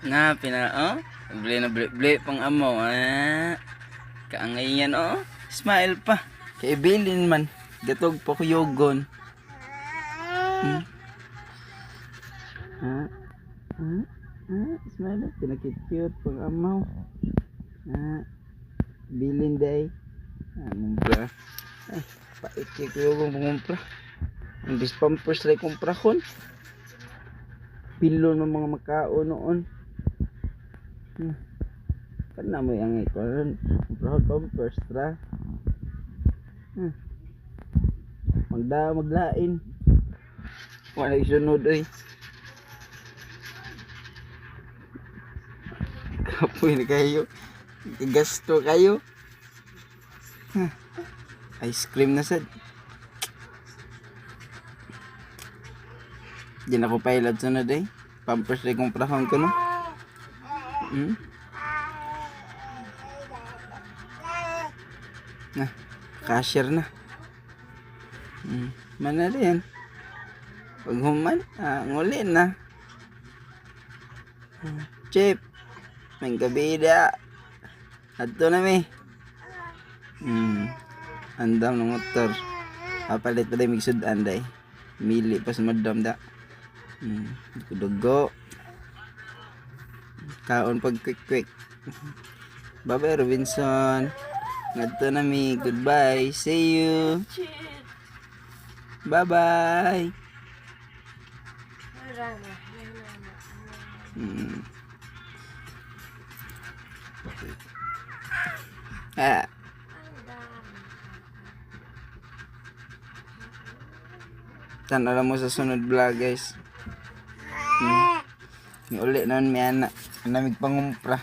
Na, oh. Bili na bili pang amo. Kaangay yan, oh. Smile pa. Kay bilin man. Gatog pa kuyogon. Smile. Pinakit-cute pang amaw. Bilin day. Mumpra. Pait kay kuyogon pangumpra. Ang pampers like kumprahon. Pilo ng mga makao noon. Kana mo yang ikaw. Proud pampers tra. Maglain. Wala isunod ay. Kapoy na kayo. Gasto kayo. Ice cream na sad. Di na ko pilot sunod eh. Pampers rin kong prahon ko no. Cashier na. Mana rin. Pag human, nguli na. Chip. May kabida. Ato na mi. Andam ng motor. Papalit pa rin migsudan day. Mili pa sa madam da. Dugo. Kaon pag quick. Bye-bye Robinson. Ngadto na mi. Goodbye. See you. Bye-bye. Tanaw mo sa sunod vlog guys. Uli naman may anak. Namig pangumpra.